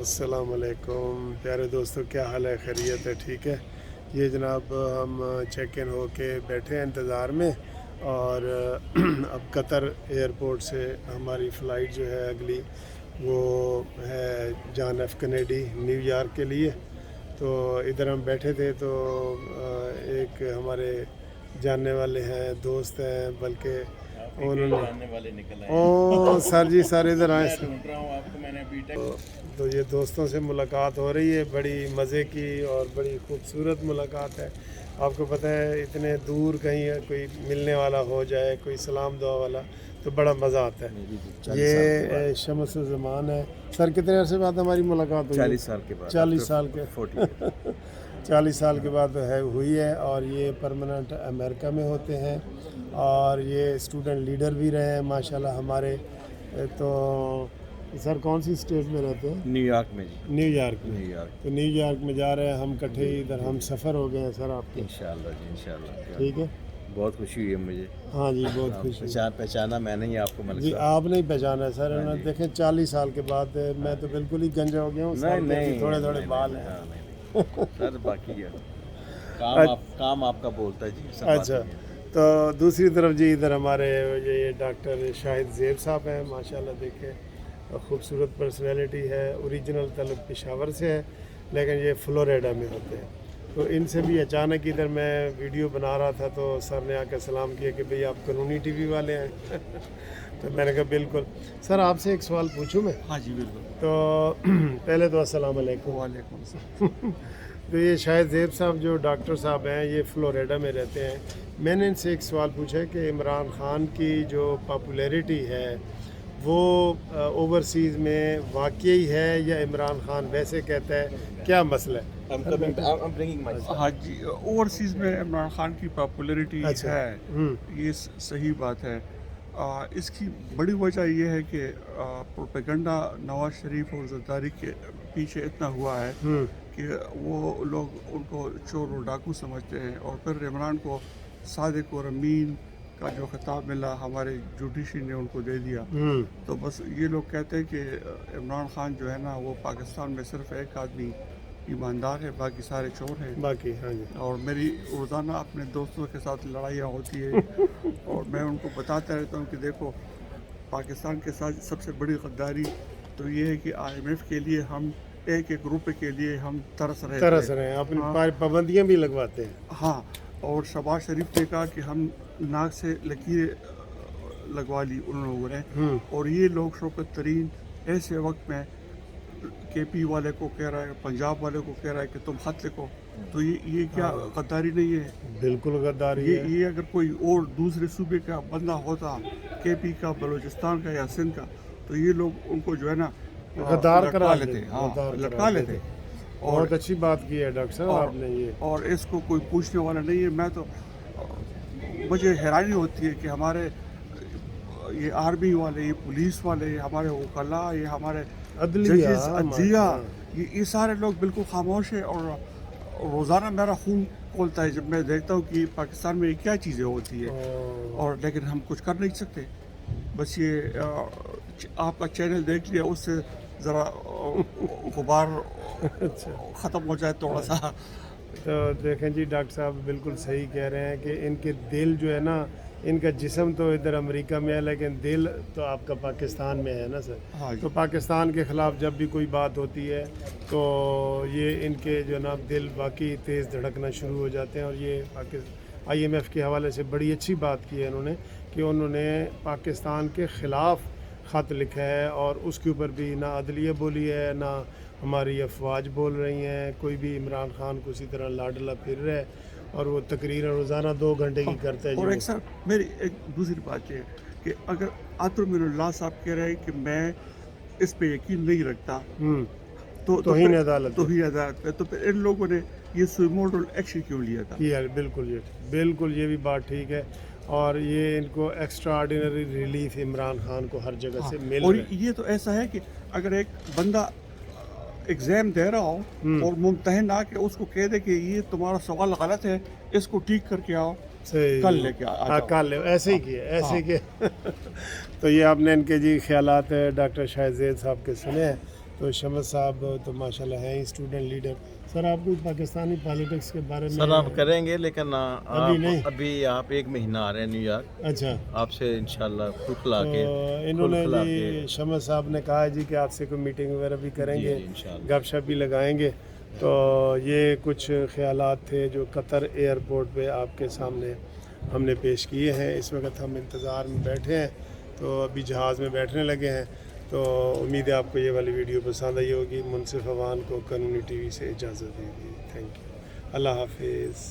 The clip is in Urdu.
السلام علیکم پیارے دوستو، کیا حال ہے؟ خیریت ہے؟ ٹھیک ہے. یہ جناب ہم چیک ان ہو کے بیٹھے ہیں انتظار میں، اور اب قطر ایئرپورٹ سے ہماری فلائٹ جو ہے اگلی وہ ہے John F Kennedy New York کے لیے. تو ادھر ہم بیٹھے تھے تو ایک ہمارے جاننے والے ہیں، دوست ہیں، بلکہ انہوں نے سر جی سر ادھر آئے. تو یہ دوستوں سے ملاقات ہو رہی ہے، بڑی مزے کی اور بڑی خوبصورت ملاقات ہے. آپ کو پتہ ہے اتنے دور کہیں کوئی ملنے والا ہو جائے، کوئی سلام دعا والا، تو بڑا مزہ آتا ہے. یہ شمس الزمان ہے. سر کتنے عرصے بعد ہماری ملاقات ہوئی؟ 40 سال کے بعد. 40 سال کے 40 سال کے بعد ہوئی ہے. اور یہ پرماننٹ امریکہ میں ہوتے ہیں، اور یہ اسٹوڈنٹ لیڈر بھی رہے ہیں ماشاءاللہ ہمارے. تو سر کون سی اسٹیٹ میں رہتے ہیں؟ نیو یارک میں جی. نیو یارک میں. تو نیو یارک میں جا رہے ہیں ہم اکٹھے ہی، ادھر ہم سفر ہو گئے ہیں سر آپ کے. انشاءاللہ جی انشاءاللہ. ٹھیک ہے. بہت خوشی ہوئی ہے مجھے. ہاں جی بہت خوشی. پہچانا میں نے ہی آپ کو. جی آپ نہیں پہچانا سر. انہوں نے دیکھیں 40 سال کے بعد میں تو بالکل ہی گنجا ہو گیا ہوں. نہیں تھوڑے تھوڑے بال ہیں سر. باقی ہے کام آپ کا بولتا ہے جی. اچھا. تو دوسری طرف جی ادھر ہمارے یہ ڈاکٹر شاہد زیب صاحب ہیں ماشاءاللہ. دیکھیں خوبصورت پرسنالٹی ہے. اوریجنل تعلق پشاور سے ہے، لیکن یہ فلوریڈا میں ہوتے ہیں. تو ان سے بھی اچانک ادھر میں ویڈیو بنا رہا تھا تو سر نے آ کے سلام کیا کہ بھئی آپ قانونی ٹی وی والے ہیں. تو میں نے کہا بالکل. سر آپ سے ایک سوال پوچھوں میں؟ ہاں جی بالکل. تو پہلے تو السلام علیکم. وعلیکم السلام. تو یہ شاہد زیب صاحب جو ڈاکٹر صاحب ہیں، یہ فلوریڈا میں رہتے ہیں. میں نے ان سے ایک سوال پوچھا ہے کہ عمران خان کی جو پاپولیرٹی ہے وہ اوورسیز میں واقعی ہے یا عمران خان ویسے کہتا ہے؟ کیا مسئلہ ہے؟ ہاں جی، اوورسیز میں عمران خان کی پاپولیرٹی ہے، یہ صحیح بات ہے. اس کی بڑی وجہ یہ ہے کہ پروپیگنڈا نواز شریف اور زرداری کے پیچھے اتنا ہوا ہے کہ وہ لوگ ان کو چور و ڈاکو سمجھتے ہیں. اور پھر عمران کو صادق اور امین کا جو خطاب ملا ہمارے جوڈیشری نے ان کو دے دیا. تو بس یہ لوگ کہتے ہیں کہ عمران خان جو ہے نا وہ پاکستان میں صرف ایک آدمی ایماندار ہے، باقی سارے چور ہیں. باقی ہاں جی. اور میری روزانہ اپنے دوستوں کے ساتھ لڑائیاں ہوتی ہے اور میں ان کو بتاتا رہتا ہوں کہ دیکھو پاکستان کے ساتھ سب سے بڑی غداری تو یہ ہے کہ IMF کے لیے ہم ایک روپے کے لیے ہم ترس رہے ہیں. اپنی پابندیاں بھی لگواتے ہیں. ہاں. اور شہباز شریف نے کہا کہ ہم ناک سے لکیریں لگوا لی ان لوگوں نے. اور یہ لوگ شوکت ترین ایسے وقت میں KP والے کو کہہ رہا ہے، پنجاب والے کو کہہ رہا ہے کہ تم خط لکھو. تو یہ کیا غداری نہیں ہے؟ بالکل غداری ہے. یہ اگر کوئی اور دوسرے صوبے کا بندہ ہوتا، KP کا، بلوچستان کا یا سندھ کا، تو یہ لوگ ان کو جو ہے نا غدار کرا لٹکا لیتے. بہت اچھی بات کی ہے ڈاکٹر صاحب آپ نے. یہ اور اس کو کوئی پوچھنے والا نہیں ہے. میں تو مجھے حیرانی ہوتی ہے کہ ہمارے یہ آرمی والے، یہ پولیس والے، یہ ہمارے وکلاء، یہ ہمارے ججز، عدلیہ، یہ سارے لوگ بالکل خاموش ہیں. اور روزانہ میرا خون کھولتا ہے جب میں دیکھتا ہوں کہ پاکستان میں یہ کیا چیزیں ہوتی ہے. اور لیکن ہم کچھ کر نہیں سکتے. بس یہ آپ کا چینل دیکھ لیا، اس سے ذرا غبار ختم ہو جائے تھوڑا سا. تو دیکھیں جی ڈاکٹر صاحب بالکل صحیح کہہ رہے ہیں کہ ان کے دل جو ہے نا، ان کا جسم تو ادھر امریکہ میں ہے لیکن دل تو آپ کا پاکستان میں ہے نا سر. تو پاکستان کے خلاف جب بھی کوئی بات ہوتی ہے تو یہ ان کے جو نا دل باقی تیز دھڑکنا شروع ہو جاتے ہیں. اور یہ IMF کے حوالے سے بڑی اچھی بات کی ہے انہوں نے کہ انہوں نے پاکستان کے خلاف خط لکھا ہے، اور اس کے اوپر بھی نہ عدلیہ بولی ہے، نہ ہماری افواج بول رہی ہیں. کوئی بھی عمران خان کو اسی طرح لاڈلا پھر رہا ہے، اور وہ تقریراً روزانہ 2 گھنٹے کی کرتا ہے. اور ایک سر میری ایک دوسری بات یہ ہے کہ اگر عطر من اللہ صاحب کہہ رہے ہیں کہ میں اس پہ یقین نہیں رکھتا تو توہین عدالت پہ، تو پھر ان لوگوں نے یہ سوموٹل ایکشن کیوں لیا تھا؟ بالکل یہ بھی بات ٹھیک ہے. اور یہ ان کو extra ordinary relief Imran Khan کو ہر جگہ سے مل رہا ہے. اور یہ تو ایسا ہے کہ اگر ایک بندہ ایگزام دے رہا ہو اور ممتحن آ کے اس کو کہہ دے کہ یہ تمہارا سوال غلط ہے، اس کو ٹھیک کر کے آؤ، کل لے کے کل ایسے ہی کیا. تو یہ آپ نے ان کے جی خیالات ڈاکٹر شاہد زیب صاحب کے سنے ہیں. تو شمس صاحب تو ماشاءاللہ ہیں اسٹوڈنٹ لیڈر. سر آپ کو پاکستانی پالیٹکس کے بارے میں سر آپ کریں گے لیکن ابھی نہیں. ابھی آپ 1 مہینہ آ رہے ہیں نیو یارک. اچھا. آپ سے انشاءاللہ کھل کھلا کے انہوں نے جی شمس صاحب نے کہا جی کہ آپ سے کوئی میٹنگ وغیرہ بھی کریں گے, گپ شپ بھی لگائیں گے. تو یہ کچھ خیالات تھے جو قطر ایئرپورٹ پہ آپ کے سامنے ہم نے پیش کیے ہیں. اس وقت ہم انتظار میں بیٹھے ہیں, تو ابھی جہاز میں بیٹھنے لگے ہیں. تو امید ہے آپ کو یہ والی ویڈیو پسند آئی ہوگی. منصف اوان کو قانونی ٹی وی سے اجازت دیجیے. Thank you. اللہ حافظ.